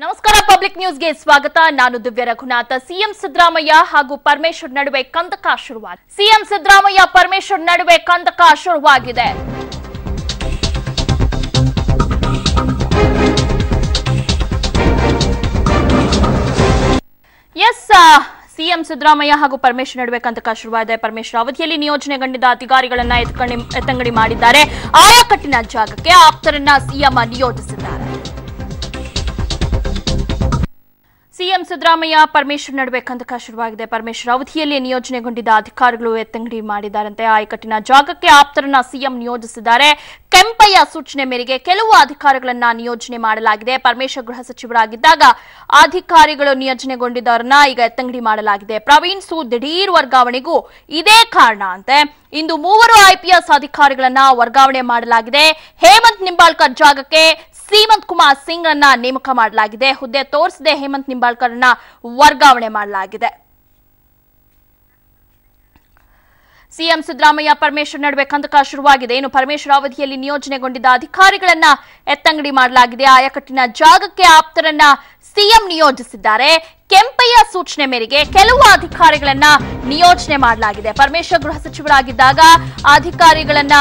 ನಮಸ್ಕಾರ ಪಬ್ಲಿಕ್ ನ್ಯೂಸ್ಗೆ ಸ್ವಾಗತ. ನಾನು ದಿವ್ಯ ರಘುನಾಥ. ಸಿಎಂ ಸಿದ್ದರಾಮಯ್ಯ ಹಾಗೂ ಪರಮೇಶ್ವರ್ ನಡುವೆ ಕಂದಕ ಶುರುವಾಗಿದೆ. ಸಿಎಂ ಸಿದ್ದರಾಮಯ್ಯ ಪರಮೇಶ್ವರ್ ನಡುವೆ ಕಂದಕ ಶುರುವಾಗಿದೆ. ಸಿಎಂ ಸಿದ್ದರಾಮಯ್ಯ ಹಾಗೂ ಪರಮೇಶ್ವರ್ ನಡುವೆ ಕಂದಕ ಶುರುವಾಗಿದೆ. ಪರಮೇಶ್ವರ್ ಅವಧಿಯಲ್ಲಿ ನಿಯೋಜನೆಗೊಂಡಿದ್ದ ಅಧಿಕಾರಿಗಳನ್ನ ಎತ್ತಂಗಡಿ ಮಾಡಿದ್ದಾರೆ. ಆಯಾ ಕಟ್ಟಿನ ಜಾಗಕ್ಕೆ ಆಪ್ತರನ್ನ ಸಿಎಂ ನಿಯೋಜಿಸಿದ್ದಾರೆ. ಸಿಎಂ ಸಿದ್ದರಾಮಯ್ಯ ಪರಮೇಶ್ವರ್ ನಡುವೆ ಕಂದಕ ಶುರುವಾಗಿದೆ. ಪರಮೇಶ್ವರ್ ಅವಧಿಯಲ್ಲಿ ನಿಯೋಜನೆಗೊಂಡಿದ್ದ ಅಧಿಕಾರಿಗಳು ಎತ್ತಂಗಡಿ ಮಾಡಿದ್ದಾರಂತೆ. ಆಯಕಟ್ಟಿನ ಜಾಗಕ್ಕೆ ಆಪ್ತರನ್ನ ಸಿಎಂ ನಿಯೋಜಿಸಿದ್ದಾರೆ. ಕೆಂಪಯ್ಯ ಸೂಚನೆ ಮೇರೆಗೆ ಕೆಲವು ಅಧಿಕಾರಿಗಳನ್ನ ನಿಯೋಜನೆ ಮಾಡಲಾಗಿದೆ. ಪರಮೇಶ್ವರ್ ಗೃಹ ಸಚಿವರಾಗಿದ್ದಾಗ ಅಧಿಕಾರಿಗಳು ನಿಯೋಜನೆಗೊಂಡಿದ್ದವರನ್ನ ಈಗ ಎತ್ತಂಗಡಿ ಮಾಡಲಾಗಿದೆ. ಪ್ರವೀಣ್ ಸೂದ್ ದಿಢೀರ್ ವರ್ಗಾವಣೆಗೂ ಇದೇ ಕಾರಣ ಅಂತೆ. ಇಂದು 3 ಐಪಿಎಸ್ ಅಧಿಕಾರಿಗಳನ್ನ ವರ್ಗಾವಣೆ ಮಾಡಲಾಗಿದೆ. ಹೇಮಂತ್ ನಿಂಬಾಳ್ಕರ್ ಜಾಗಕ್ಕೆ ಸೀಮಂತ್ ಕುಮಾರ್ ಸಿಂಗ್ ಅನ್ನ ನೇಮಕ ಮಾಡಲಾಗಿದೆ. ಹುದ್ದೆ ತೋರಿಸದೆ ಹೇಮಂತ್ ನಿಂಬಾಳ್ಕರ್ ಅನ್ನ ವರ್ಗಾವಣೆ ಮಾಡಲಾಗಿದೆ. ಸಿಎಂ ಸಿದ್ದರಾಮಯ್ಯ ಪರಮೇಶ್ವರ್ ನಡುವೆ ಕಂದಕ ಶುರುವಾಗಿದೆ. ಇನ್ನು ಪರಮೇಶ್ವರ್ ಅವಧಿಯಲ್ಲಿ ನಿಯೋಜನೆಗೊಂಡಿದ್ದ ಅಧಿಕಾರಿಗಳನ್ನ ಎತ್ತಂಗಡಿ ಮಾಡಲಾಗಿದೆ. ಆಯಕಟ್ಟಿನ ಜಾಗಕ್ಕೆ ಆಪ್ತರನ್ನ ಸಿಎಂ ನಿಯೋಜಿಸಿದ್ದಾರೆ. ಕೆಂಪಯ್ಯ ಸೂಚನೆ ಮೇರೆಗೆ ಕೆಲವು ಅಧಿಕಾರಿಗಳನ್ನ ನಿಯೋಜನೆ ಮಾಡಲಾಗಿದೆ. ಪರಮೇಶ್ವರ್ ಗೃಹ ಸಚಿವರಾಗಿದ್ದಾಗ ಅಧಿಕಾರಿಗಳನ್ನ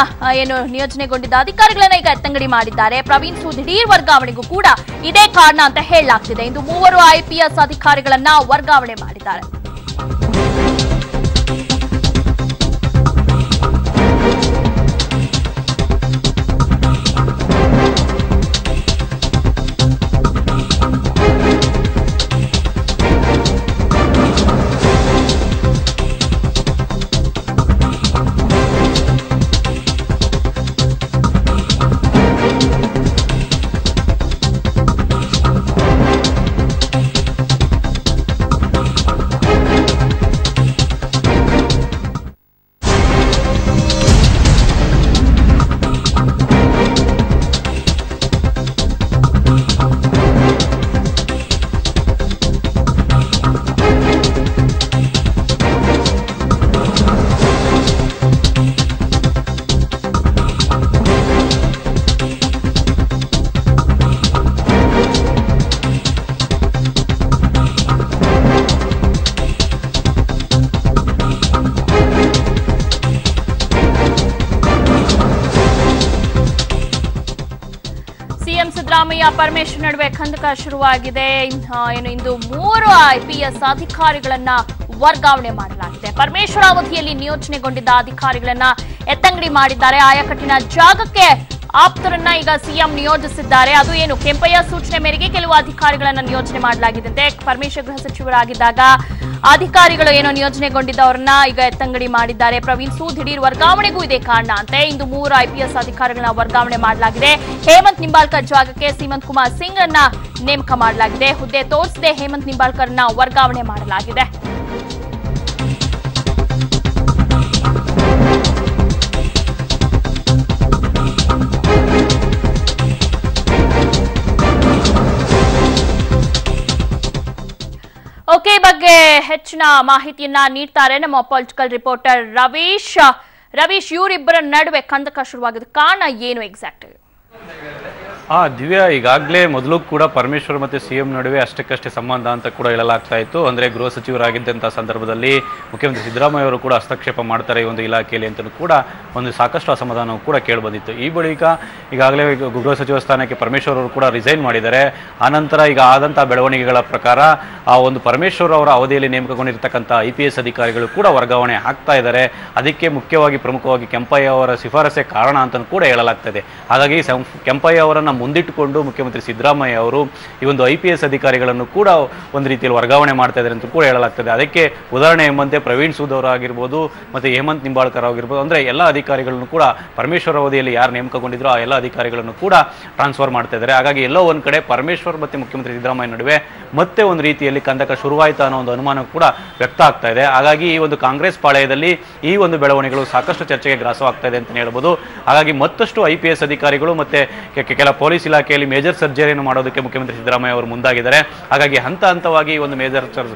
ನಿಯೋಜನೆಗೊಂಡಿದ್ದ ಅಧಿಕಾರಿಗಳನ್ನ ಈಗ ಎತ್ತಂಗಡಿ ಮಾಡಿದ್ದಾರೆ. ಪ್ರವೀಣ್ ಸೂದ್ ದಿಢೀರ್ ವರ್ಗಾವಣೆಗೂ ಕೂಡ ಇದೇ ಕಾರಣ ಅಂತ ಹೇಳಲಾಗ್ತಿದೆ. ಇಂದು 3 ಐಪಿಎಸ್ ಅಧಿಕಾರಿಗಳನ್ನ ವರ್ಗಾವಣೆ ಮಾಡಿದ್ದಾರೆ. ಸಿಎಂ ಸಿದ್ದರಾಮಯ್ಯ ಪರಮೇಶ್ವರ್ ನಡುವೆ ಕಂದಕ ಶುರುವಾಗಿದೆ. ಇಂದು 3 ಐಪಿಎಸ್ ಅಧಿಕಾರಿಗಳನ್ನ ವರ್ಗಾವಣೆ ಮಾಡಲಾಗಿದೆ. ಪರಮೇಶ್ವರ್ ಅವಧಿಯಲ್ಲಿ ನಿಯೋಜನೆಗೊಂಡಿದ್ದ ಅಧಿಕಾರಿಗಳನ್ನ ಎತ್ತಂಗಡಿ ಮಾಡಿದ್ದಾರೆ. ಆಯಕಟ್ಟಿನ ಜಾಗಕ್ಕೆ ಆಪ್ತರನ್ನ ಈಗ ಸಿಎಂ ನಿಯೋಜಿಸಿದ್ದಾರೆ. ಅದು ಕೆಂಪಯ್ಯ ಸೂಚನೆ ಮೇರೆಗೆ ಕೆಲವು ಅಧಿಕಾರಿಗಳನ್ನ ನಿಯೋಜನೆ ಮಾಡಲಾಗಿದೆ. ಪರಮೇಶ್ವರ್ ಗೃಹ ಸಚಿವರಾಗಿದ್ದಾಗ ಅಧಿಕಾರಿಗಳು ನಿಯೋಜನೆಗೊಂಡಿದ್ದವರನ್ನ ಈಗ ಎತ್ತಂಗಡಿ ಮಾಡಿದ್ದಾರೆ. ಪ್ರವೀಣ್ ಸೂದ್ ದಿಢೀರ್ ವರ್ಗಾವಣೆಗೂ ಇದೇ ಕಾರಣ ಅಂತೆ. ಇಂದು 3 ಐಪಿಎಸ್ ಅಧಿಕಾರಿಗಳನ್ನ ವರ್ಗಾವಣೆ ಮಾಡಲಾಗಿದೆ. ಹೇಮಂತ್ ನಿಂಬಾಳ್ಕರ್ ಜಾಗಕ್ಕೆ ಸೀಮಂತ್ ಕುಮಾರ್ ಸಿಂಗ್ ಅನ್ನ ನೇಮಕ ಮಾಡಲಾಗಿದೆ. ಹುದ್ದೆ ತೋರಿಸದೆ ಹೇಮಂತ್ ನಿಂಬಾಳ್ಕರ್ ಅನ್ನ ವರ್ಗಾವಣೆ ಮಾಡಲಾಗಿದೆ. ಓಕೆ, ಬಗ್ಗೆ ಹೆಚ್ಚಿನ ಮಾಹಿತಿಯನ್ನ ನೀಡ್ತಾರೆ ನಮ್ಮ ಪೊಲಿಟಿಕಲ್ ರಿಪೋರ್ಟರ್ ರವೀಶ್. ಇವರಿಬ್ಬರ ನಡುವೆ ಕಂದಕ ಶುರುವಾಗಿದೆ. ಕಾರಣ ಏನು ಎಕ್ಸಾಕ್ಟ್? ದಿವ್ಯಾ, ಈಗಾಗಲೇ ಮೊದಲು ಕೂಡ ಪರಮೇಶ್ವರ್ ಮತ್ತು ಸಿಎಂ ನಡುವೆ ಅಷ್ಟಕ್ಕಷ್ಟೇ ಸಂಬಂಧ ಅಂತ ಕೂಡ ಹೇಳಲಾಗ್ತಾ ಇತ್ತು. ಅಂದರೆ ಗೃಹ ಸಚಿವರಾಗಿದ್ದಂಥ ಸಂದರ್ಭದಲ್ಲಿ ಮುಖ್ಯಮಂತ್ರಿ ಸಿದ್ದರಾಮಯ್ಯ ಅವರು ಕೂಡ ಹಸ್ತಕ್ಷೇಪ ಮಾಡ್ತಾರೆ ಈ ಒಂದು ಇಲಾಖೆಯಲ್ಲಿ ಅಂತಲೂ ಕೂಡ ಒಂದು ಸಾಕಷ್ಟು ಅಸಮಾಧಾನವು ಕೂಡ ಕೇಳಿಬಂದಿತ್ತು. ಈ ಬಳಿಕ ಈಗಾಗಲೇ ಗೃಹ ಸಚಿವ ಸ್ಥಾನಕ್ಕೆ ಪರಮೇಶ್ವರ್ ಅವರು ಕೂಡ ರಿಸೈನ್ ಮಾಡಿದ್ದಾರೆ. ಆನಂತರ ಈಗ ಆದಂಥ ಬೆಳವಣಿಗೆಗಳ ಪ್ರಕಾರ ಆ ಒಂದು ಪರಮೇಶ್ವರ್ ಅವರ ಅವಧಿಯಲ್ಲಿ ನೇಮಕಗೊಂಡಿರ್ತಕ್ಕಂಥ IPS ಅಧಿಕಾರಿಗಳು ಕೂಡ ವರ್ಗಾವಣೆ ಆಗ್ತಾ ಇದ್ದಾರೆ. ಅದಕ್ಕೆ ಪ್ರಮುಖವಾಗಿ ಕೆಂಪಯ್ಯ ಅವರ ಶಿಫಾರಸೆ ಕಾರಣ ಅಂತಲೂ ಕೂಡ ಹೇಳಲಾಗ್ತದೆ. ಹಾಗಾಗಿ ಕೆಂಪಯ್ಯ ಅವರನ್ನು ಮುಂದಿಟ್ಟುಕೊಂಡು ಮುಖ್ಯಮಂತ್ರಿ ಸಿದ್ದರಾಮಯ್ಯ ಅವರು ಈ ಒಂದು IPS ಅಧಿಕಾರಿಗಳನ್ನು ಕೂಡ ಒಂದು ರೀತಿಯಲ್ಲಿ ವರ್ಗಾವಣೆ ಮಾಡ್ತಾ ಇದ್ದಾರೆ ಅಂತ ಕೂಡ ಹೇಳಲಾಗ್ತದೆ. ಅದಕ್ಕೆ ಉದಾಹರಣೆ ಎಂಬಂತೆ ಪ್ರವೀಣ್ ಸೂದ್ ಅವರಾಗಿರ್ಬೋದು ಮತ್ತು ಹೇಮಂತ್ ನಿಂಬಾಳ್ಕರ್ ಆಗಿರ್ಬೋದು, ಅಂದರೆ ಎಲ್ಲ ಅಧಿಕಾರಿಗಳನ್ನು ಕೂಡ ಪರಮೇಶ್ವರ್ ಅವಧಿಯಲ್ಲಿ ಯಾರು ನೇಮಕಗೊಂಡಿದ್ರು ಆ ಎಲ್ಲ ಅಧಿಕಾರಿಗಳನ್ನು ಕೂಡ ಟ್ರಾನ್ಸ್ಫರ್ ಮಾಡ್ತಾ ಇದ್ದಾರೆ. ಹಾಗಾಗಿ ಎಲ್ಲೋ ಒಂದು ಕಡೆ ಪರಮೇಶ್ವರ್ ಮತ್ತು ಮುಖ್ಯಮಂತ್ರಿ ಸಿದ್ದರಾಮಯ್ಯ ನಡುವೆ ಮತ್ತೆ ಒಂದು ರೀತಿಯಲ್ಲಿ ಕಂದಕ ಶುರುವಾಯಿತು ಅನ್ನೋ ಒಂದು ಅನುಮಾನ ಕೂಡ ವ್ಯಕ್ತ ಆಗ್ತಾ ಇದೆ. ಹಾಗಾಗಿ ಈ ಒಂದು ಕಾಂಗ್ರೆಸ್ ಪಾಳೆಯದಲ್ಲಿ ಈ ಒಂದು ಬೆಳವಣಿಗೆಗಳು ಸಾಕಷ್ಟು ಚರ್ಚೆಗೆ ಗ್ರಾಸವಾಗ್ತಾ ಇದೆ ಅಂತ ಹೇಳ್ಬೋದು. ಹಾಗಾಗಿ ಮತ್ತಷ್ಟು IPS ಅಧಿಕಾರಿಗಳು ಮತ್ತು ಕೆಲ ಪೊಲೀಸ್ ಇಲಾಖೆಯಲ್ಲಿ ಮೇಜರ್ ಸರ್ಜರಿಯನ್ನು ಮಾಡೋದಕ್ಕೆ ಮುಖ್ಯಮಂತ್ರಿ ಸಿದ್ದರಾಮಯ್ಯ ಅವರು ಮುಂದಾಗಿದ್ದಾರೆ. ಹಾಗಾಗಿ ಹಂತ ಹಂತವಾಗಿ ಒಂದು ಮೇಜರ್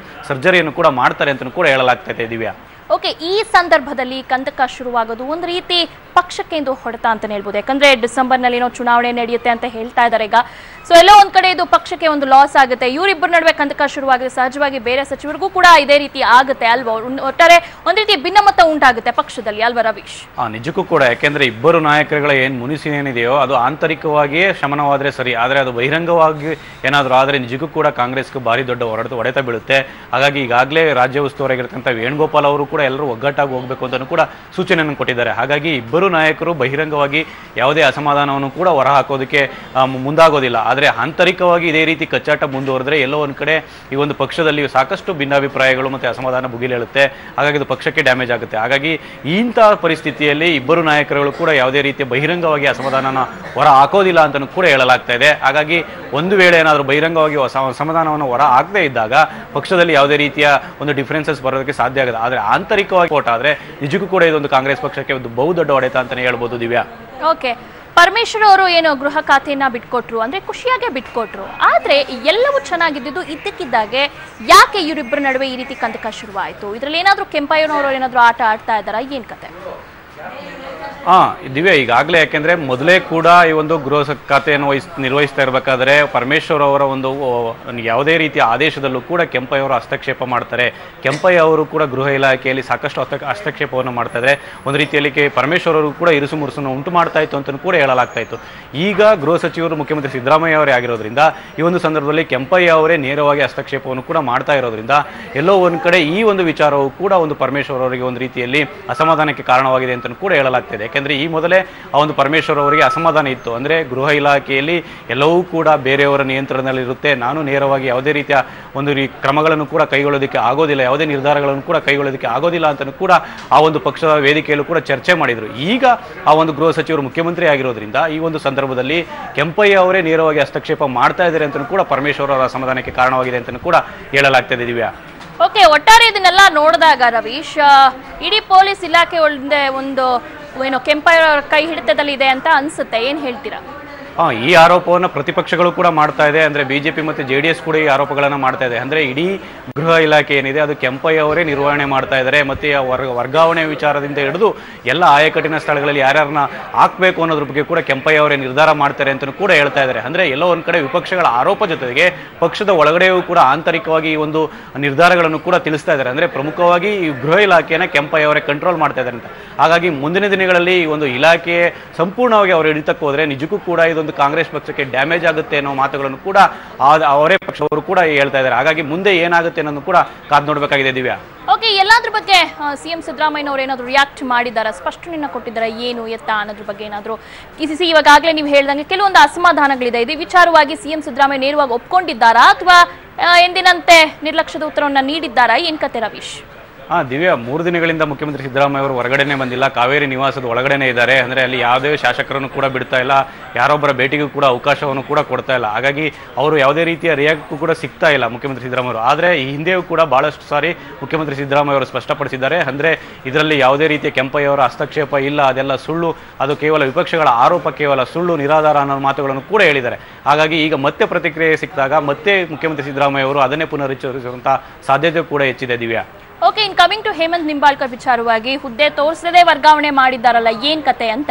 ಸರ್ಜರಿಯನ್ನು ಕೂಡ ಮಾಡ್ತಾರೆ ಅಂತ ಕೂಡ ಹೇಳಲಾಗ್ತಾ ಇದೆ. ದಿವ್ಯಾ, ಓಕೆ, ಈ ಸಂದರ್ಭದಲ್ಲಿ ಕಂದಕ ಶುರುವಾಗೋದು ಒಂದು ರೀತಿ ಪಕ್ಷಕ್ಕೆ ಹೊಡೆತ ಅಂತ ಹೇಳ್ಬೋದು. ಯಾಕಂದ್ರೆ ಡಿಸೆಂಬರ್ನಲ್ಲಿ ಚುನಾವಣೆ ನಡೆಯುತ್ತೆ ಅಂತ ಹೇಳ್ತಾ ಇದ್ದಾರೆ. ಈಗ ಸೊ ಎಲ್ಲೋ ಒಂದ್ ಕಡೆ ಇದು ಪಕ್ಷಕ್ಕೆ ಒಂದು ಲಾಸ್ ಆಗುತ್ತೆ. ಇವರಿಬ್ಬರ ನಡುವೆ ಕಂದಕ ಶುರುವಾಗಿದೆ, ಸಹಜವಾಗಿ ಬೇರೆ ಸಚಿವರಿಗೂ ಕೂಡ ಇದೇ ರೀತಿ ಆಗುತ್ತೆ ಅಲ್ವಾ? ಒಟ್ಟಾರೆ ಒಂದ್ ರೀತಿ ಭಿನ್ನಮತ ಉಂಟಾಗುತ್ತೆ ಪಕ್ಷದಲ್ಲಿ ಅಲ್ವಾ ರವೀಶ್? ನಿಜಕ್ಕೂ ಕೂಡ, ಯಾಕೆಂದ್ರೆ ಇಬ್ಬರು ನಾಯಕರುಗಳ ಏನ್ ಮುನಿಸಿನೇನಿದೆಯೋ ಅದು ಆಂತರಿಕವಾಗಿಯೇ ಶಮನವಾದ್ರೆ ಸರಿ, ಆದ್ರೆ ಅದು ಬಹಿರಂಗವಾಗಿ ಏನಾದರೂ ಆದ್ರೆ ನಿಜಕ್ಕೂ ಕೂಡ ಕಾಂಗ್ರೆಸ್ಗೆ ಭಾರಿ ದೊಡ್ಡ ಹೊಡೆತ ಬೀಳುತ್ತೆ. ಹಾಗಾಗಿ ಈಗಾಗಲೇ ರಾಜ್ಯ ಉಸ್ತುವಾರಿಯಾಗಿರ್ತಕ್ಕಂಥ ವೇಣುಗೋಪಾಲ್ ಅವರು ಕೂಡ ಎಲ್ಲರೂ ಒಗ್ಗಟ್ಟಾಗಿ ಹೋಗಬೇಕು ಅಂತ ಕೂಡ ಸೂಚನೆಯನ್ನು ಕೊಟ್ಟಿದ್ದಾರೆ. ಹಾಗಾಗಿ ಇಬ್ಬರು ನಾಯಕರು ಬಹಿರಂಗವಾಗಿ ಯಾವುದೇ ಅಸಮಾಧಾನವನ್ನು ಕೂಡ ಹೊರಹಾಕೋದಕ್ಕೆ ಮುಂದಾಗೋದಿಲ್ಲ. ಆದರೆ ಆಂತರಿಕವಾಗಿ ಇದೇ ರೀತಿ ಕಚ್ಚಾಟ ಮುಂದುವರೆದ್ರೆ ಎಲ್ಲೋ ಒಂದು ಕಡೆ ಈ ಒಂದು ಪಕ್ಷದಲ್ಲಿ ಸಾಕಷ್ಟು ಭಿನ್ನಾಭಿಪ್ರಾಯಗಳು ಮತ್ತು ಅಸಮಾಧಾನ ಭುಗಿಲೇಳುತ್ತೆ. ಹಾಗಾಗಿ ಇದು ಪಕ್ಷಕ್ಕೆ ಡ್ಯಾಮೇಜ್ ಆಗುತ್ತೆ. ಹಾಗಾಗಿ ಇಂತಹ ಪರಿಸ್ಥಿತಿಯಲ್ಲಿ ಇಬ್ಬರು ನಾಯಕರುಗಳು ಕೂಡ ಯಾವುದೇ ರೀತಿಯ ಬಹಿರಂಗವಾಗಿ ಅಸಮಾಧಾನನ ಹೊರ ಹಾಕೋದಿಲ್ಲ ಅಂತಲೂ ಕೂಡ ಹೇಳಲಾಗ್ತಾ ಇದೆ. ಹಾಗಾಗಿ ಒಂದು ವೇಳೆ ಏನಾದರೂ ಬಹಿರಂಗವಾಗಿ ಅಸಮಾಧಾನವನ್ನು ಹೊರ ಹಾಕದೇ ಇದ್ದಾಗ ಪಕ್ಷದಲ್ಲಿ ಯಾವುದೇ ರೀತಿಯ ಒಂದು ಡಿಫರೆನ್ಸಸ್ ಬರೋದಕ್ಕೆ ಸಾಧ್ಯ ಆಗುತ್ತೆ. ಆದರೆ ಆಂತರಿಕವಾಗಿ ಓಟ್ ಆದರೆ ನಿಜಕ್ಕೂ ಕೂಡ ಇದೊಂದು ಕಾಂಗ್ರೆಸ್ ಪಕ್ಷಕ್ಕೆ ಒಂದು ಬಹುದೊಡ್ಡ ಹೊಡೆತ ಅಂತಲೇ ಹೇಳ್ಬೋದು ದಿವ್ಯಾ. ಓಕೆ, ಪರಮೇಶ್ವರ್ ಅವರು ಏನು ಗೃಹ ಖಾತೆಯನ್ನ ಬಿಟ್ಕೊಟ್ರು ಅಂದ್ರೆ ಖುಷಿಯಾಗೆ ಬಿಟ್ಕೊಟ್ರು. ಆದ್ರೆ ಎಲ್ಲವೂ ಚೆನ್ನಾಗಿದ್ದು ಇದ್ದಕ್ಕಿದ್ದಾಗೆ ಯಾಕೆ ಇವರಿಬ್ಬರ ನಡುವೆ ಈ ರೀತಿ ಕಂದಕ ಶುರುವಾಯಿತು? ಇದ್ರಲ್ಲಿ ಏನಾದ್ರು ಕೆಂಪಯ್ಯನವರು ಏನಾದ್ರು ಆಟ ಆಡ್ತಾ ಇದ್ದಾರಾ, ಏನ್ ಕತೆ? ದಿವ್ಯಾ, ಈಗಾಗಲೇ ಯಾಕೆಂದ್ರೆ ಮೊದಲೇ ಕೂಡ ಈ ಒಂದು ಗೃಹ ಖಾತೆಯನ್ನು ನಿರ್ವಹಿಸ್ತಾ ಇರಬೇಕಾದ್ರೆ ಪರಮೇಶ್ವರ್ ಅವರ ಒಂದು ಯಾವುದೇ ರೀತಿಯ ಆದೇಶದಲ್ಲೂ ಕೂಡ ಕೆಂಪಯ್ಯ ಅವರು ಹಸ್ತಕ್ಷೇಪ ಮಾಡ್ತಾರೆ. ಕೆಂಪಯ್ಯ ಅವರು ಕೂಡ ಗೃಹ ಇಲಾಖೆಯಲ್ಲಿ ಸಾಕಷ್ಟು ಹಸ್ತಕ್ಷೇಪವನ್ನು ಮಾಡ್ತಾ ಇದ್ದಾರೆ. ಒಂದು ರೀತಿಯಲ್ಲಿ ಪರಮೇಶ್ವರ್ ಅವರು ಕೂಡ ಇರುಸು ಮುರುಸನ್ನು ಉಂಟು ಮಾಡ್ತಾ ಇತ್ತು ಅಂತ ಕೂಡ ಹೇಳಲಾಗ್ತಾ ಇತ್ತು. ಈಗ ಗೃಹ ಸಚಿವರು ಮುಖ್ಯಮಂತ್ರಿ ಸಿದ್ದರಾಮಯ್ಯ ಅವರೇ ಆಗಿರೋದ್ರಿಂದ ಈ ಒಂದು ಸಂದರ್ಭದಲ್ಲಿ ಕೆಂಪಯ್ಯ ಅವರೇ ನೇರವಾಗಿ ಹಸ್ತಕ್ಷೇಪವನ್ನು ಕೂಡ ಮಾಡ್ತಾ ಇರೋದ್ರಿಂದ ಎಲ್ಲೋ ಒಂದು ಕಡೆ ಈ ಒಂದು ವಿಚಾರವು ಕೂಡ ಒಂದು ಪರಮೇಶ್ವರ್ ಅವರಿಗೆ ಒಂದು ರೀತಿಯಲ್ಲಿ ಅಸಮಾಧಾನಕ್ಕೆ ಕಾರಣವಾಗಿದೆ ಅಂತ ಕೂಡ ಹೇಳಲಾಗ್ತಿದೆ. ಯಾಕೆಂದ್ರೆ ಈ ಮೊದಲೇ ಆ ಒಂದು ಪರಮೇಶ್ವರ್ ಅವರಿಗೆ ಅಸಮಾಧಾನ ಇತ್ತು. ಅಂದ್ರೆ ಗೃಹ ಇಲಾಖೆಯಲ್ಲಿ ಎಲ್ಲವೂ ಕೂಡ ಬೇರೆಯವರ ನಿಯಂತ್ರಣದಲ್ಲಿರುತ್ತೆ, ನಾನು ನೇರವಾಗಿ ಯಾವುದೇ ರೀತಿಯ ಒಂದು ಕ್ರಮಗಳನ್ನು ಕೂಡ ಕೈಗೊಳ್ಳೋದಕ್ಕೆ ಆಗೋದಿಲ್ಲ, ಯಾವುದೇ ನಿರ್ಧಾರಗಳನ್ನು ಕೂಡ ಕೈಗೊಳ್ಳೋದಕ್ಕೆ ಆಗೋದಿಲ್ಲ ಅಂತ ಕೂಡ ಆ ಒಂದು ಪಕ್ಷದ ವೇದಿಕೆಯಲ್ಲೂ ಕೂಡ ಚರ್ಚೆ ಮಾಡಿದ್ರು. ಈಗ ಆ ಒಂದು ಗೃಹ ಸಚಿವರು ಮುಖ್ಯಮಂತ್ರಿ ಆಗಿರೋದ್ರಿಂದ ಈ ಒಂದು ಸಂದರ್ಭದಲ್ಲಿ ಕೆಂಪಯ್ಯ ಅವರೇ ನೇರವಾಗಿ ಹಸ್ತಕ್ಷೇಪ ಮಾಡ್ತಾ ಇದ್ದಾರೆ ಅಂತ ಕೂಡ ಪರಮೇಶ್ವರ್ ಅವರ ಅಸಮಾಧಾನಕ್ಕೆ ಕಾರಣವಾಗಿದೆ ಅಂತ ಕೂಡ ಹೇಳಲಾಗ್ತದೆ ದಿವ್ಯಾ. ಓಕೆ, ಒಟ್ಟಾರೆ ಇದನ್ನೆಲ್ಲ ನೋಡಿದಾಗ ರವೀಶ್, ಇಡೀ ಪೊಲೀಸ್ ಇಲಾಖೆ ಒಂದು ಏನು ಕೆಂಪಯ್ಯ ಕೈ ಹಿಡಿತದಲ್ಲಿ ಇದೆ ಅಂತ ಅನ್ಸುತ್ತೆ, ಏನ್ ಹೇಳ್ತೀರಾ? ಈ ಆರೋಪವನ್ನು ಪ್ರತಿಪಕ್ಷಗಳು ಕೂಡ ಮಾಡ್ತಾ ಇದೆ. ಅಂದ್ರೆ ಬಿಜೆಪಿ ಮತ್ತು JDS ಕೂಡ ಈ ಆರೋಪಗಳನ್ನು ಮಾಡ್ತಾ ಇದೆ. ಅಂದ್ರೆ ಇಡೀ ಗೃಹ ಇಲಾಖೆ ಏನಿದೆ ಅದು ಕೆಂಪಯ್ಯ ಅವರೇ ನಿರ್ವಹಣೆ ಮಾಡ್ತಾ ಇದ್ದಾರೆ. ಮತ್ತೆ ವರ್ಗಾವಣೆ ವಿಚಾರದಿಂದ ಹಿಡಿದು ಎಲ್ಲ ಆಯಕಟ್ಟಿನ ಸ್ಥಳಗಳಲ್ಲಿ ಯಾರ್ಯಾರನ್ನ ಹಾಕ್ಬೇಕು ಅನ್ನೋದ್ರ ಬಗ್ಗೆ ಕೂಡ ಕೆಂಪಯ್ಯ ಅವರೇ ನಿರ್ಧಾರ ಮಾಡ್ತಾರೆ ಅಂತ ಕೂಡ ಹೇಳ್ತಾ ಇದ್ದಾರೆ. ಅಂದ್ರೆ ಎಲ್ಲೋ ಒಂದ್ ಕಡೆ ವಿಪಕ್ಷಗಳ ಆರೋಪ ಜೊತೆಗೆ ಪಕ್ಷದ ಒಳಗಡೆಯೂ ಕೂಡ ಆಂತರಿಕವಾಗಿ ಈ ಒಂದು ನಿರ್ಧಾರಗಳನ್ನು ಕೂಡ ತಿಳಿಸ್ತಾ ಇದ್ದಾರೆ. ಅಂದ್ರೆ ಪ್ರಮುಖವಾಗಿ ಈ ಗೃಹ ಇಲಾಖೆಯನ್ನ ಕೆಂಪಯ್ಯ ಅವರೇ ಕಂಟ್ರೋಲ್ ಮಾಡ್ತಾ ಇದ್ದಾರೆ ಅಂತ. ಹಾಗಾಗಿ ಮುಂದಿನ ದಿನಗಳಲ್ಲಿ ಈ ಒಂದು ಇಲಾಖೆ ಸಂಪೂರ್ಣವಾಗಿ ಅವರು ಹಿಡಿತಕ್ಕೆ ಹೋದ್ರೆ ನಿಜಕ್ಕೂ ಕೂಡ ಇದೊಂದು ಕಾಂಗ್ರೆಸ್ ಪಕ್ಷಕ್ಕೆ ಡ್ಯಾಮೇಜ್ ಆಗುತ್ತೆ ಅನ್ನೋ ಮಾತುಗಳನ್ನು ಕೂಡ ಅವರೇ ಪಕ್ಷವರು ಕೂಡ ಹೇಳ್ತಾ ಇದ್ದಾರೆ. ಹಾಗಾಗಿ ಮುಂದೆ ಏನಾಗುತ್ತೆ ಅನ್ನೋದು ಕೂಡ ಕಾದ್ ನೋಡ್ಬೇಕಾಗಿದೆ ದಿವ್ಯಾ. ಓಕೆ, ಎಲ್ಲಾದ್ರ ಬಗ್ಗೆ ಸಿಎಂ ಸಿದ್ದರಾಮಯ್ಯನವರು ಏನಾದ್ರು ರಿಯಾಕ್ಟ್ ಮಾಡಿದಾರ, ಸ್ಪಷ್ಟನೆಯನ್ನ ಕೊಟ್ಟಿದ್ದಾರೆ ಏನು ಎತ್ತ ಅನ್ನೋದ್ರ ಬಗ್ಗೆ ಏನಾದ್ರು? ಇವಾಗಲೇ ನೀವು ಹೇಳ್ದಂಗೆ ಕೆಲವೊಂದು ಅಸಮಾಧಾನಗಳಿದೆ, ಇದು ವಿಚಾರವಾಗಿ ಸಿಎಂ ಸಿದ್ದರಾಮಯ್ಯ ನೇರವಾಗಿ ಒಪ್ಕೊಂಡಿದ್ದಾರಾ ಅಥವಾ ಎಂದಿನಂತೆ ನಿರ್ಲಕ್ಷ್ಯದ ಉತ್ತರವನ್ನ ನೀಡಿದ್ದಾರಾ, ಏನ್ ಕತೆ ರವೀಶ್? ದಿವ್ಯಾ, 3 ದಿನಗಳಿಂದ ಮುಖ್ಯಮಂತ್ರಿ ಸಿದ್ದರಾಮಯ್ಯ ಅವರು ಹೊರಗಡೆನೆ ಬಂದಿಲ್ಲ, ಕಾವೇರಿ ನಿವಾಸದ ಒಳಗಡೆನೆ ಇದ್ದಾರೆ. ಅಂದ್ರೆ ಅಲ್ಲಿ ಯಾವುದೇ ಶಾಸಕರನ್ನು ಕೂಡ ಬಿಡ್ತಾ ಇಲ್ಲ, ಯಾರೊಬ್ಬರ ಭೇಟಿಗೂ ಕೂಡ ಅವಕಾಶವನ್ನು ಕೂಡ ಕೊಡ್ತಾ ಇಲ್ಲ. ಹಾಗಾಗಿ ಅವರು ಯಾವುದೇ ರೀತಿಯ ರಿಯಾಕ್ಟ್ ಕೂಡ ಸಿಗ್ತಾ ಇಲ್ಲ ಮುಖ್ಯಮಂತ್ರಿ ಸಿದ್ದರಾಮಯ್ಯ ಅವರು. ಆದರೆ ಈ ಹಿಂದೆಯೂ ಕೂಡ ಬಹಳಷ್ಟು ಸಾರಿ ಮುಖ್ಯಮಂತ್ರಿ ಸಿದ್ದರಾಮಯ್ಯ ಅವರು ಸ್ಪಷ್ಟಪಡಿಸಿದ್ದಾರೆ. ಅಂದ್ರೆ ಇದರಲ್ಲಿ ಯಾವುದೇ ರೀತಿಯ ಕೆಂಪಯ್ಯ ಅವರ ಹಸ್ತಕ್ಷೇಪ ಇಲ್ಲ, ಅದೆಲ್ಲ ಸುಳ್ಳು, ಅದು ಕೇವಲ ವಿಪಕ್ಷಗಳ ಆರೋಪ, ಕೇವಲ ಸುಳ್ಳು, ನಿರಾಧಾರ ಅನ್ನೋ ಮಾತುಗಳನ್ನು ಕೂಡ ಹೇಳಿದ್ದಾರೆ. ಹಾಗಾಗಿ ಈಗ ಮತ್ತೆ ಪ್ರತಿಕ್ರಿಯೆ ಸಿಕ್ಕಿದಾಗ ಮತ್ತೆ ಮುಖ್ಯಮಂತ್ರಿ ಸಿದ್ದರಾಮಯ್ಯ ಅವರು ಅದನ್ನೇ ಪುನರುಚ್ಚರಿಸುವಂತಹ ಸಾಧ್ಯತೆ ಕೂಡ ಹೆಚ್ಚಿದೆ Divya. Okay, in coming to Hemant Nimbalkar ವಿಚಾರವಾಗಿ ಹುದ್ದೆ ತೋರಿಸದೇ ವರ್ಗಾವಣೆ ಮಾಡಿದ್ದಾರಲ್ಲ, ಏನ್ ಕತೆ ಅಂತ?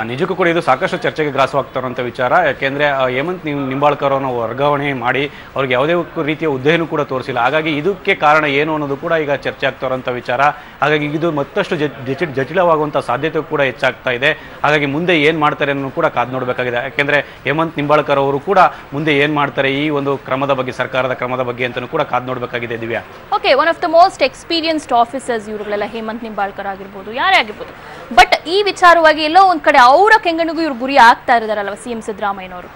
ನಿಜಕ್ಕೂ ಕೂಡ ಇದು ಸಾಕಷ್ಟು ಚರ್ಚೆಗೆ ಗ್ರಾಸವಾಗ್ತಾರಂಥ ವಿಚಾರ. ಯಾಕೆಂದರೆ ಹೇಮಂತ್ ನಿಂಬಾಳ್ಕರ್ ಅವರನ್ನು ವರ್ಗಾವಣೆ ಮಾಡಿ ಅವ್ರಿಗೆ ಯಾವುದೇ ರೀತಿಯ ಹುದ್ದೆಯನ್ನು ಕೂಡ ತೋರಿಸಿಲ್ಲ. ಹಾಗಾಗಿ ಇದಕ್ಕೆ ಕಾರಣ ಏನು ಅನ್ನೋದು ಕೂಡ ಈಗ ಚರ್ಚೆ ಆಗ್ತಾರಂಥ ವಿಚಾರ. ಹಾಗಾಗಿ ಇದು ಮತ್ತಷ್ಟು ಜಟಿಲವಾಗುವಂಥ ಸಾಧ್ಯತೆ ಕೂಡ ಹೆಚ್ಚಾಗ್ತಾ ಇದೆ. ಹಾಗಾಗಿ ಮುಂದೆ ಏನು ಮಾಡ್ತಾರೆ ಅನ್ನೋದು ಕೂಡ ಕಾದು ನೋಡಬೇಕಾಗಿದೆ. ಯಾಕೆಂದರೆ ಹೇಮಂತ್ ನಿಂಬಾಳ್ಕರ್ ಅವರು ಕೂಡ ಮುಂದೆ ಏನು ಮಾಡ್ತಾರೆ ಈ ಒಂದು ಕ್ರಮದ ಬಗ್ಗೆ, ಸರ್ಕಾರದ ಕ್ರಮದ ಬಗ್ಗೆ ಅಂತಲೂ ಕೂಡ ಕಾದು ನೋಡಬೇಕಾಗಿದೆ Divya. Okay, one of the most experienced officers ಇವರುಗಳೆಲ್ಲ, ಹೇಮಂತ್ ನಿಂಬಾಳ್ಕರ್ ಆಗಿರ್ಬೋದು, ಯಾರೇ ಆಗಿರ್ಬೋದು. ಬಟ್ ಈ ವಿಚಾರವಾಗಿ ಎಲ್ಲೋ ಒಂದ್ ಕಡೆ ಅವರ ಕೆಂಗಣಿಗೂ ಇವ್ರು ಗುರಿ ಆಗ್ತಾ ಇದ್ದಾರಲ್ವ ಸಿಎಂ ಸಿದ್ದರಾಮಯ್ಯನವರು?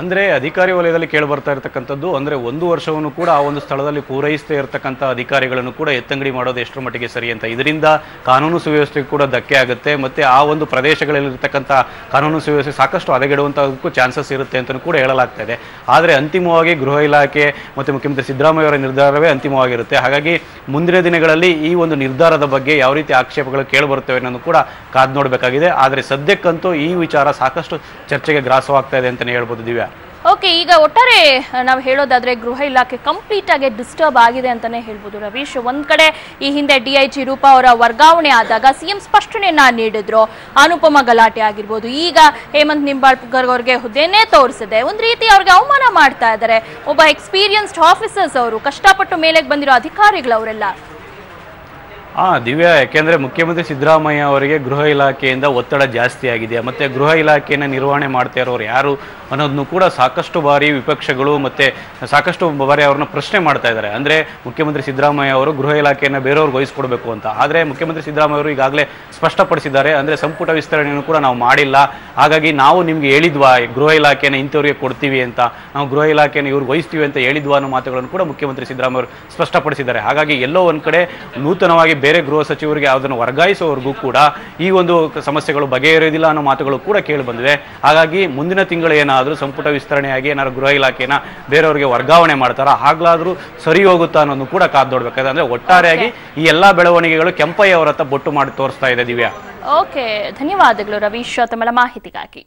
ಅಂದರೆ ಅಧಿಕಾರಿ ವಲಯದಲ್ಲಿ ಕೇಳಿ ಬರ್ತಾ ಇರತಕ್ಕಂಥದ್ದು ಅಂದರೆ 1 ವರ್ಷವನ್ನು ಕೂಡ ಆ ಒಂದು ಸ್ಥಳದಲ್ಲಿ ಪೂರೈಸದೇ ಇರತಕ್ಕಂಥ ಅಧಿಕಾರಿಗಳನ್ನು ಕೂಡ ಎತ್ತಂಗಡಿ ಮಾಡೋದು ಎಷ್ಟರ ಮಟ್ಟಿಗೆ ಸರಿ ಅಂತ. ಇದರಿಂದ ಕಾನೂನು ಸುವ್ಯವಸ್ಥೆಗೆ ಕೂಡ ಧಕ್ಕೆ ಆಗುತ್ತೆ, ಮತ್ತು ಆ ಒಂದು ಪ್ರದೇಶಗಳಲ್ಲಿರ್ತಕ್ಕಂಥ ಕಾನೂನು ಸುವ್ಯವಸ್ಥೆ ಸಾಕಷ್ಟು ಹದಗೆಡುವಂಥದಕ್ಕೂ ಚಾನ್ಸಸ್ ಇರುತ್ತೆ ಅಂತಲೂ ಕೂಡ ಹೇಳಲಾಗ್ತಾ ಇದೆ. ಆದರೆ ಅಂತಿಮವಾಗಿ ಗೃಹ ಇಲಾಖೆ ಮತ್ತು ಮುಖ್ಯಮಂತ್ರಿ ಸಿದ್ದರಾಮಯ್ಯ ಅವರ ನಿರ್ಧಾರವೇ ಅಂತಿಮವಾಗಿರುತ್ತೆ. ಹಾಗಾಗಿ ಮುಂದಿನ ದಿನಗಳಲ್ಲಿ ಈ ಒಂದು ನಿರ್ಧಾರದ ಬಗ್ಗೆ ಯಾವ ರೀತಿ ಆಕ್ಷೇಪಗಳು ಕೇಳಿಬರುತ್ತವೆ ಅನ್ನೋದು ಕೂಡ ಕಾದು ನೋಡಬೇಕಾಗಿದೆ. ಆದರೆ ಸದ್ಯಕ್ಕಂತೂ ಈ ವಿಚಾರ ಸಾಕಷ್ಟು ಚರ್ಚೆಗೆ ಗ್ರಾಸವಾಗ್ತಾ ಇದೆ ಅಂತಲೇ ಹೇಳ್ಬೋದು ದಿವ್ಯಾ. ಓಕೆ, ಈಗ ಒಟ್ಟಾರೆ ನಾವು ಹೇಳೋದಾದ್ರೆ ಗೃಹ ಇಲಾಖೆ ಕಂಪ್ಲೀಟ್ ಆಗಿ ಡಿಸ್ಟರ್ಬ್ ಆಗಿದೆ ಅಂತಾನೆ ಹೇಳ್ಬೋದು ರವೀಶ್. ಒಂದ್ ಕಡೆ ಈ ಹಿಂದೆ DIG ರೂಪಾ ಅವರ ವರ್ಗಾವಣೆ ಆದಾಗ ಸಿಎಂ ಸ್ಪಷ್ಟನೆಯನ್ನ ನೀಡಿದ್ರು, ಅನುಪಮ ಗಲಾಟೆ ಆಗಿರ್ಬೋದು. ಈಗ ಹೇಮಂತ್ ನಿಂಬಾಳ್ಕರ್ ಅವ್ರಿಗೆ ಹುದ್ದೆನೇ ತೋರಿಸಿದೆ, ಒಂದ್ ರೀತಿ ಅವ್ರಿಗೆ ಅವಮಾನ ಮಾಡ್ತಾ ಇದ್ದಾರೆ. ಒಬ್ಬ ಎಕ್ಸ್ಪೀರಿಯನ್ಸ್ಡ್ ಆಫೀಸರ್ಸ್ ಅವರು, ಕಷ್ಟಪಟ್ಟು ಮೇಲೆ ಬಂದಿರೋ ಅಧಿಕಾರಿಗಳು ಅವರೆಲ್ಲ. ದಿವ್ಯಾ, ಯಾಕೆಂದ್ರೆ ಮುಖ್ಯಮಂತ್ರಿ ಸಿದ್ದರಾಮಯ್ಯ ಅವರಿಗೆ ಗೃಹ ಇಲಾಖೆಯಿಂದ ಒತ್ತಡ ಜಾಸ್ತಿ ಆಗಿದೆ. ಮತ್ತೆ ಗೃಹ ಇಲಾಖೆಯನ್ನು ನಿರ್ವಹಣೆ ಮಾಡ್ತಾ ಇರೋರು ಯಾರು ಅನ್ನೋದನ್ನು ಕೂಡ ಸಾಕಷ್ಟು ಬಾರಿ ವಿಪಕ್ಷಗಳು ಮತ್ತೆ ಸಾಕಷ್ಟು ಬಾರಿ ಅವ್ರನ್ನ ಪ್ರಶ್ನೆ ಮಾಡ್ತಾ ಇದ್ದಾರೆ. ಅಂದ್ರೆ ಮುಖ್ಯಮಂತ್ರಿ ಸಿದ್ದರಾಮಯ್ಯ ಅವರು ಗೃಹ ಇಲಾಖೆಯನ್ನು ಬೇರೆಯವ್ರಿಗೆ ವಹಿಸ್ಕೊಡ್ಬೇಕು ಅಂತ. ಆದ್ರೆ ಮುಖ್ಯಮಂತ್ರಿ ಸಿದ್ದರಾಮಯ್ಯ ಅವರು ಈಗಾಗಲೇ ಸ್ಪಷ್ಟಪಡಿಸಿದ್ದಾರೆ, ಅಂದ್ರೆ ಸಂಪುಟ ವಿಸ್ತರಣೆಯನ್ನು ಕೂಡ ನಾವು ಮಾಡಿಲ್ಲ, ಹಾಗಾಗಿ ನಾವು ನಿಮ್ಗೆ ಹೇಳಿದ್ವಾ ಗೃಹ ಇಲಾಖೆಯನ್ನು ಇಂಥವ್ರಿಗೆ ಕೊಡ್ತೀವಿ ಅಂತ, ನಾವು ಗೃಹ ಇಲಾಖೆಯನ್ನು ಇವ್ರಿಗೆ ವಹಿಸ್ತೀವಿ ಅಂತ ಹೇಳಿದ್ವಾ ಅನ್ನೋ ಮಾತುಗಳನ್ನು ಕೂಡ ಮುಖ್ಯಮಂತ್ರಿ ಸಿದ್ದರಾಮಯ್ಯ ಅವರು ಸ್ಪಷ್ಟಪಡಿಸಿದ್ದಾರೆ. ಹಾಗಾಗಿ ಎಲ್ಲೋ ಒಂದ್ ಕಡೆ ನೂತನವಾಗಿ ಬೇರೆ ಗೃಹ ಸಚಿವರಿಗೆ ಅದನ್ನು ವರ್ಗಾಯಿಸುವವರೆಗೂ ಕೂಡ ಈ ಒಂದು ಸಮಸ್ಯೆಗಳು ಬಗೆಹರಿಯೋದಿಲ್ಲ ಅನ್ನೋ ಮಾತುಗಳು ಕೂಡ ಕೇಳಿ ಬಂದಿವೆ. ಹಾಗಾಗಿ ಮುಂದಿನ ತಿಂಗಳು ಏನಾದರೂ ಸಂಪುಟ ವಿಸ್ತರಣೆಯಾಗಿ ಏನಾದ್ರು ಗೃಹ ಇಲಾಖೆನ ಬೇರೆಯವರಿಗೆ ವರ್ಗಾವಣೆ ಮಾಡ್ತಾರ, ಆಗ್ಲಾದ್ರೂ ಸರಿ ಹೋಗುತ್ತಾ ಅನ್ನೋದು ಕೂಡ ಕಾದು ನೋಡ್ಬೇಕಾದ್ರೆ. ಅಂದ್ರೆ ಒಟ್ಟಾರೆಯಾಗಿ ಈ ಎಲ್ಲಾ ಬೆಳವಣಿಗೆಗಳು ಕೆಂಪಯ್ಯ ಅವರ ಹತ್ರ ಬೊಟ್ಟು ಮಾಡಿ ತೋರಿಸ್ತಾ ಇದೆ ದಿವ್ಯಾ. ಓಕೆ, ಧನ್ಯವಾದಗಳು ರವೀಶ್ ತಮ್ಮ ಮಾಹಿತಿಗಾಗಿ.